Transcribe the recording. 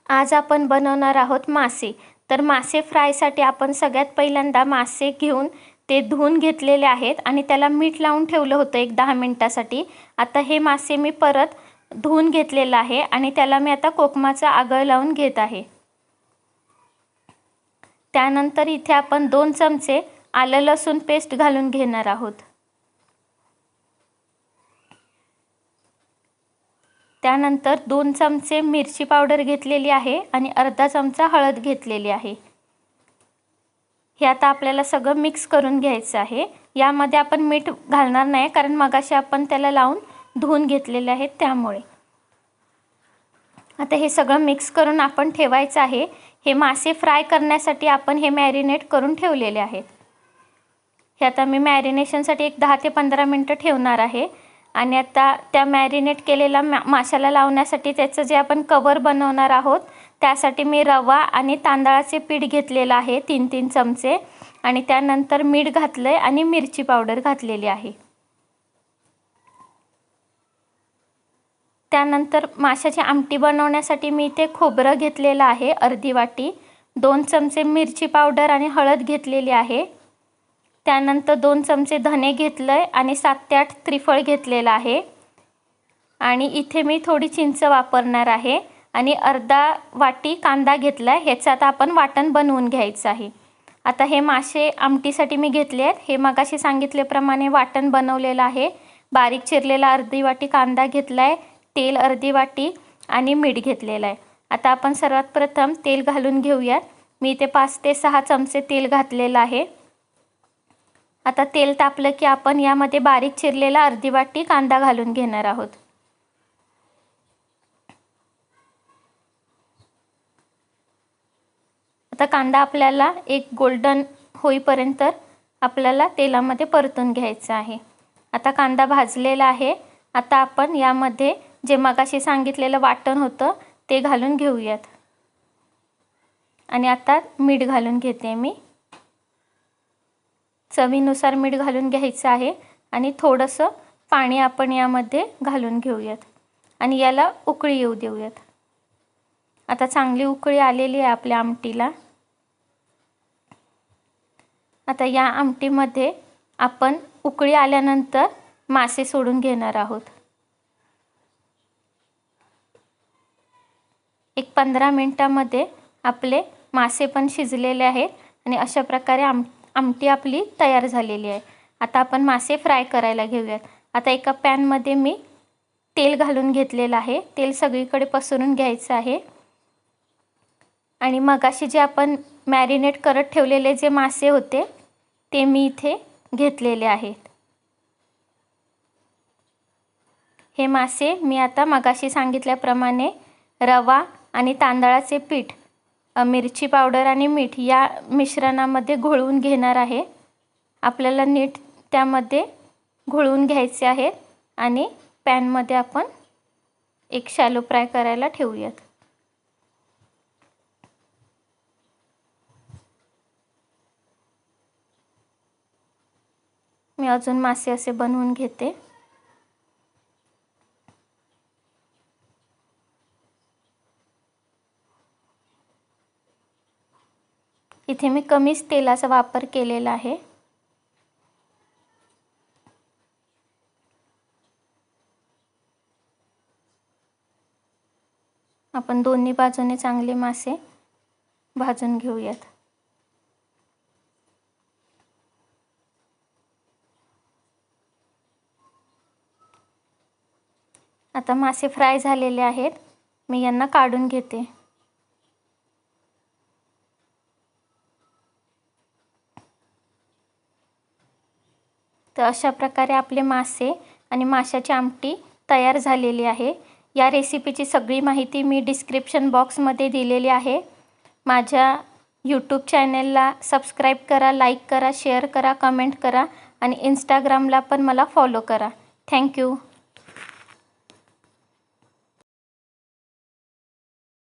आज आपण बनवणार आहोत मासे। तर मासे फ्रायसाठी आपण सगळ्यात पहिल्यांदा मासे घेऊन ते धुवून घेतलेले आहेत आणि त्याला मीठ लावून ठेवलं होतं एक 10 मिनिटासाठी। आता हे मासे मी परत धुवून घेतलेलं आहे आणि त्याला मी आता कोकमाचा आगळ लावून घेत आहे। त्यानंतर इथे आपण 2 चमचे आलं लसूण पेस्ट घालून घेणार आहोत। त्यानंतर 2 चमचे मिरची पावडर घेतलेली आहे आणि अर्धा चमचा हळद घेतलेली आहे। हे आता आपल्याला सगळं मिक्स करून घ्यायचं आहे। यामध्ये आपण मीठ घालणार नाही कारण मगाशी आपण त्याला लावून धुवून घेतलेले आहे त्यामुळे। आता हे सगळं मिक्स करून आपण ठेवायचं आहे। हे मासे फ्राय करण्यासाठी आपण हे मॅरिनेट करून ठेवलेले आहेत। हे आता मी मॅरिनेशनसाठी एक 10 ते 15 मिनिटं ठेवणार आहे आणि आता त्या मॅरिनेट केलेला माशाला लावण्यासाठी त्याचं जे आपण कवर बनवणार आहोत त्यासाठी मी रवा आणि तांदळाचे पीठ घेतलेलं आहे 3-3 चमचे आणि त्यानंतर मीठ घातलंय आणि मिरची पावडर घातलेली आहे। त्यानंतर माशाची आमटी बनवण्यासाठी मी इथे खोबरं घेतलेलं आहे अर्धी वाटी, 2 चमचे मिरची पावडर आणि हळद घेतलेली आहे। त्यानंतर 2 चमचे धने घेतलंय आणि 7 ते 8 त्रिफळ घेतलेला आहे आणि इथे मी थोडी चिंच वापरणार आहे आणि अर्धा वाटी कांदा घेतलाय। ह्याचं आता आपण वाटण बनवून घ्यायचं आहे। आता हे मासे आमटीसाठी मी घेतले आहेत। हे मगाशी सांगितल्याप्रमाणे वाटण बनवलेलं आहे। बारीक चिरलेला अर्धी वाटी कांदा घेतलाय, तेल अर्धी वाटी आणि मीठ घेतलेलं आहे। आता आपण सर्वात प्रथम तेल घालून घेऊयात। मी इथे 5 ते 6 चमचे तेल घातलेलं आहे। आता तेल तापलं की आपण यामध्ये बारीक चिरलेला अर्धी वाटी कांदा घालून घेणार आहोत। आता कांदा आपल्याला एक गोल्डन होईपर्यंत आपल्याला तेलामध्ये परतून घ्यायचा आहे। आता कांदा भाजलेला आहे। आता आपण यामध्ये जे मगाशी सांगितलेलं वाटण होतं ते घालून घेऊयात आणि आता मीठ घालून घेते मी। चवीनुसार मीठ घालून घ्यायचं आहे आणि थोडंसं पाणी आपण यामध्ये घालून घेऊयात आणि याला उकळी येऊ देऊयात। आता चांगली उकळी आलेली आहे आपल्या आमटीला। आता या आमटीमध्ये आपण उकळी आल्यानंतर मासे सोडून घेणार आहोत। एक 15 मिनिटांमध्ये आपले मासे पण शिजलेले आहेत आणि अशा प्रकारे आमटी आपली तयार झालेली आहे। आता आपण मासे फ्राय करायला घेऊयात। आता एका पॅनमध्ये मी तेल घालून घेतलेलं आहे। तेल सगळीकडे पसरून घ्यायचं आहे आणि मगाशी जे आपण मॅरिनेट करत ठेवलेले जे मासे होते ते मी इथे घेतलेले आहेत। हे मासे मी आता मगाशी सांगितल्याप्रमाणे रवा आणि तांदळाचे पीठ, मिरची पावडर आणि मीठ या मिश्रणामध्ये घोळवून घेणार आहे। आपल्याला नीट त्यामध्ये घोळवून घ्यायचे आहे आणि पॅनमध्ये आपण एक शॅलो फ्राय करायला ठेवूयात। मी अजून मासे असे बनवून घेते। इथे मी कमीच तेलाचा वापर केलेला आहे। आपण दोन्ही बाजूने चांगले मासे भाजून घेऊयात। आता मासे फ्राय झालेले आहेत। मी यांना काढून घेते। तर अशा प्रकारे आपले मासे आणि माशाची आमटी तयार झालेली आहे। या रेसिपीची सगळी माहिती मी डिस्क्रिप्शन बॉक्समध्ये दिलेली आहे। माझ्या यूट्यूब चॅनलला सबस्क्राईब करा, लाईक करा, शेअर करा, कमेंट करा आणि इंस्टाग्रामला पण मला फॉलो करा। थँक्यू।